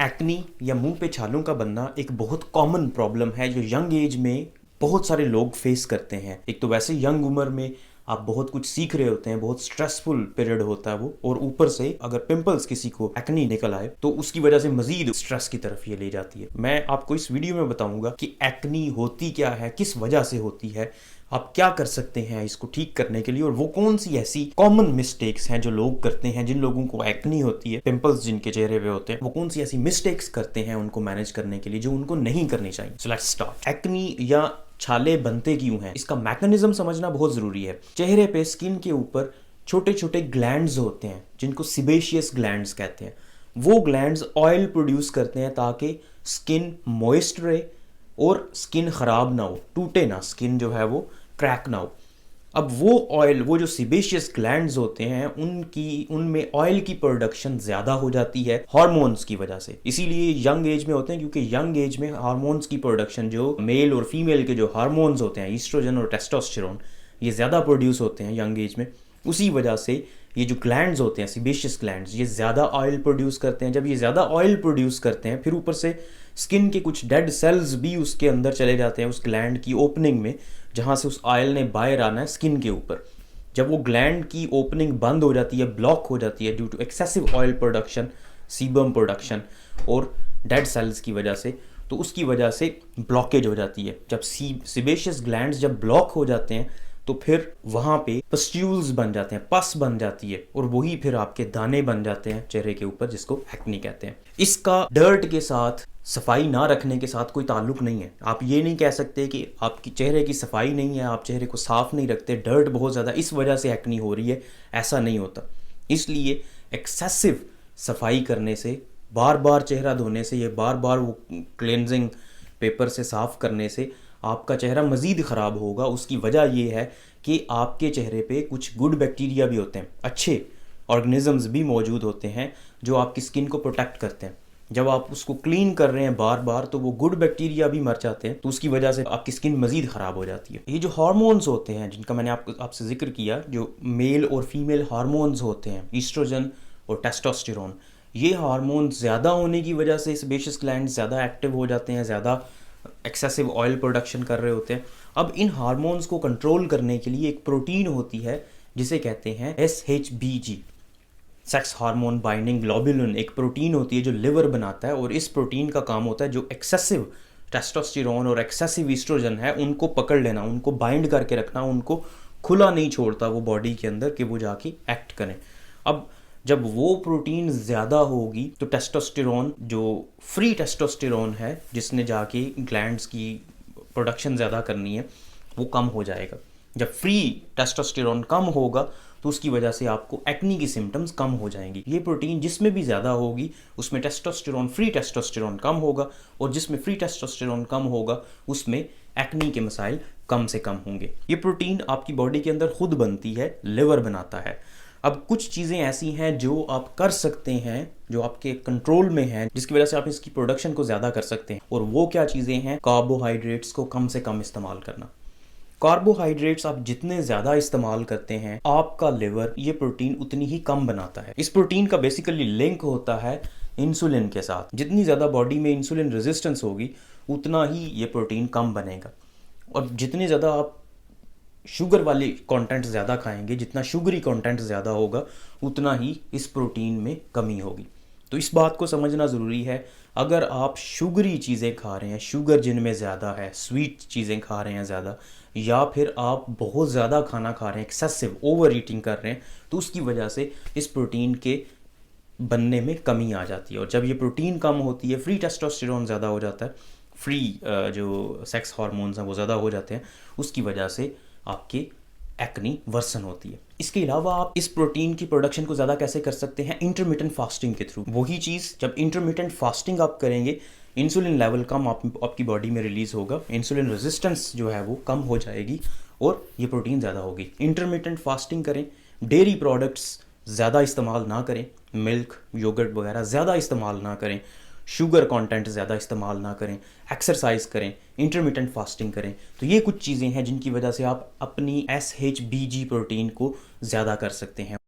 Acne या मुंह पे छालों का बनना एक बहुत कॉमन प्रॉब्लम है जो यंग एज में बहुत सारे लोग फेस करते हैं। एक तो वैसे यंग उम्र में आप बहुत कुछ सीख रहे होते हैं, बहुत स्ट्रेसफुल पीरियड होता है वो, और ऊपर से अगर पिंपल्स किसी को एक्नी निकल आए तो उसकी वजह से मजीद स्ट्रेस की तरफ ये ले जाती है। मैं आपको इस वीडियो में बताऊंगा कि एक्नी होती क्या है, किस वजह से होती है, आप क्या कर सकते हैं इसको ठीक करने के लिए, और वो कौन सी ऐसी कॉमन मिस्टेक्स हैं जो लोग करते हैं, जिन लोगों को एक्नी होती है, पिंपल्स जिनके चेहरे पे होते हैं, वो कौन सी ऐसी मिस्टेक्स करते हैं उनको मैनेज करने के लिए जो उनको नहीं करनी चाहिए। So let's start. एक्नी या छाले बनते क्यों हैं, इसका मैकेनिज्म समझना बहुत जरूरी है। चेहरे पे स्किन के ऊपर छोटे छोटे ग्लैंड्स होते हैं जिनको सिबेशियस ग्लैंड्स कहते हैं। वो ग्लैंड्स ऑयल प्रोड्यूस करते हैं ताकि स्किन मॉइस्ट रहे और स्किन खराब ना हो, टूटे ना, स्किन जो है वो क्रैक ना हो। अब वो ऑयल, वो जो सिबेशियस ग्लैंड्स होते हैं, उनमें ऑयल की प्रोडक्शन ज़्यादा हो जाती है हार्मोन्स की वजह से। इसीलिए यंग एज में होते हैं, क्योंकि यंग एज में हार्मोन्स की प्रोडक्शन, जो मेल और फीमेल के जो हार्मोन्स होते हैं, ईस्ट्रोजन और टेस्टोस्टेरोन, ये ज़्यादा प्रोड्यूस होते हैं यंग एज में। उसी वजह से ये जो ग्लैंड्स होते हैं, सिबेशियस ग्लैंड्स, ये ज़्यादा ऑयल प्रोड्यूस करते हैं। जब ये ज़्यादा ऑयल प्रोड्यूस करते हैं, फिर ऊपर से स्किन के कुछ डेड सेल्स भी उसके अंदर चले जाते हैं, उस ग्लैंड की ओपनिंग में, जहाँ से उस ऑयल ने बाहर आना है स्किन के ऊपर। जब वो ग्लैंड की ओपनिंग बंद हो जाती है, ब्लॉक हो जाती है due to excessive oil production, sebum production और डेड सेल्स की वजह से, तो उसकी वजह से ब्लॉकेज हो जाती है। जब सिबेशियस ग्लैंड्स जब ब्लॉक हो जाते हैं तो फिर वहाँ पे पस्ट्यूल्स बन जाते हैं, पस बन जाती है, और वही फिर आपके दाने बन जाते हैं चेहरे के ऊपर, जिसको एक्नी कहते हैं। इसका डर्ट के साथ, सफाई ना रखने के साथ कोई ताल्लुक नहीं है। आप ये नहीं कह सकते कि आपकी चेहरे की सफाई नहीं है, आप चेहरे को साफ नहीं रखते, डर्ट बहुत ज़्यादा, इस वजह से एक्नी हो रही है, ऐसा नहीं होता। इसलिए एक्सेसिव सफाई करने से, बार बार चेहरा धोने से, ये बार बार वो क्लेंजिंग पेपर से साफ करने से आपका चेहरा मज़ीद ख़राब होगा। उसकी वजह ये है कि आपके चेहरे पे कुछ गुड बैक्टीरिया भी होते हैं, अच्छे ऑर्गेनिजम्स भी मौजूद होते हैं जो आपकी स्किन को प्रोटेक्ट करते हैं। जब आप उसको क्लीन कर रहे हैं बार बार, तो वो गुड बैक्टीरिया भी मर जाते हैं, तो उसकी वजह से आपकी स्किन मज़ीद ख़राब हो जाती है। ये जो हार्मोन्स होते हैं जिनका मैंने आपसे जिक्र किया, जो मेल और फीमेल हार्मोन्स होते हैं, ईस्ट्रोजन और टेस्टोस्टेरोन, ये हार्मोन्स ज़्यादा होने की वजह से सेबेशियस ग्लैंड्स ज़्यादा एक्टिव हो जाते हैं, ज़्यादा एक्सेसिव ऑयल प्रोडक्शन कर रहे होते हैं। अब इन हार्मोन्स को कंट्रोल करने के लिए एक प्रोटीन होती है जिसे कहते हैं SHBG, sex hormone binding globulin. एक प्रोटीन होती है जो लिवर बनाता है, और इस प्रोटीन का काम होता है जो एक्सेसिव टेस्टोस्टेरोन और एक्सेसिव ईस्ट्रोजन है उनको पकड़ लेना, उनको बाइंड करके रखना, उनको खुला नहीं छोड़ता वो बॉडी के अंदर कि वो जाके एक्ट करें। अब जब वो प्रोटीन ज़्यादा होगी तो टेस्टोस्टेरोन, जो फ्री टेस्टोस्टेरोन है जिसने जाके ग्लैंड्स की प्रोडक्शन ज़्यादा करनी है, वो कम हो जाएगा। जब फ्री टेस्टोस्टेरोन कम होगा तो उसकी वजह से आपको एक्नी की सिम्टम्स कम हो जाएंगी। ये प्रोटीन जिसमें भी ज़्यादा होगी उसमें टेस्टोस्टेरोन, फ्री टेस्टोस्टेरोन कम होगा, और जिसमें फ्री टेस्टोस्टेरोन कम होगा उसमें एक्नी के मसाइल कम से कम होंगे। ये प्रोटीन आपकी बॉडी के अंदर खुद बनती है, लिवर बनाता है। अब कुछ चीज़ें ऐसी हैं जो आप कर सकते हैं, जो आपके कंट्रोल में हैं, जिसकी वजह से आप इसकी प्रोडक्शन को ज़्यादा कर सकते हैं। और वो क्या चीज़ें हैं? कार्बोहाइड्रेट्स को कम से कम इस्तेमाल करना। कार्बोहाइड्रेट्स आप जितने ज़्यादा इस्तेमाल करते हैं, आपका लिवर ये प्रोटीन उतनी ही कम बनाता है। इस प्रोटीन का बेसिकली लिंक होता है इंसुलिन के साथ। जितनी ज़्यादा बॉडी में इंसुलिन रेजिस्टेंस होगी उतना ही ये प्रोटीन कम बनेगा, और जितने ज़्यादा आप शुगर वाले कंटेंट ज़्यादा खाएंगे, जितना शुगरी कंटेंट ज़्यादा होगा, उतना ही इस प्रोटीन में कमी होगी। तो इस बात को समझना ज़रूरी है। अगर आप शुगरी चीज़ें खा रहे हैं, शुगर जिनमें ज़्यादा है, स्वीट चीज़ें खा रहे हैं ज़्यादा, या फिर आप बहुत ज़्यादा खाना खा रहे हैं, एक्सेसिव ओवर ईटिंग कर रहे हैं, तो उसकी वजह से इस प्रोटीन के बनने में कमी आ जाती है। और जब ये प्रोटीन कम होती है, फ्री टेस्टोस्टेरोन ज़्यादा हो जाता है, फ्री जो सेक्स हार्मोन्स हैं वो ज़्यादा हो जाते हैं, उसकी वजह से आपकी एक्नी वर्सन होती है। इसके अलावा आप इस प्रोटीन की प्रोडक्शन को ज़्यादा कैसे कर सकते हैं? इंटरमिटेंट फास्टिंग के थ्रू। वही चीज़, जब इंटरमिटेंट फास्टिंग आप करेंगे, इंसुलिन लेवल कम आपकी बॉडी में रिलीज़ होगा, इंसुलिन रेजिस्टेंस जो है वो कम हो जाएगी, और ये प्रोटीन ज़्यादा होगी। इंटरमिटेंट फास्टिंग करें, डेयरी प्रोडक्ट्स ज़्यादा इस्तेमाल ना करें, मिल्क, योगर्ट वगैरह ज़्यादा इस्तेमाल ना करें, शुगर कंटेंट ज़्यादा इस्तेमाल ना करें, एक्सरसाइज करें, इंटरमिटेंट फास्टिंग करें। तो ये कुछ चीज़ें हैं जिनकी वजह से आप अपनी SHBG प्रोटीन को ज़्यादा कर सकते हैं।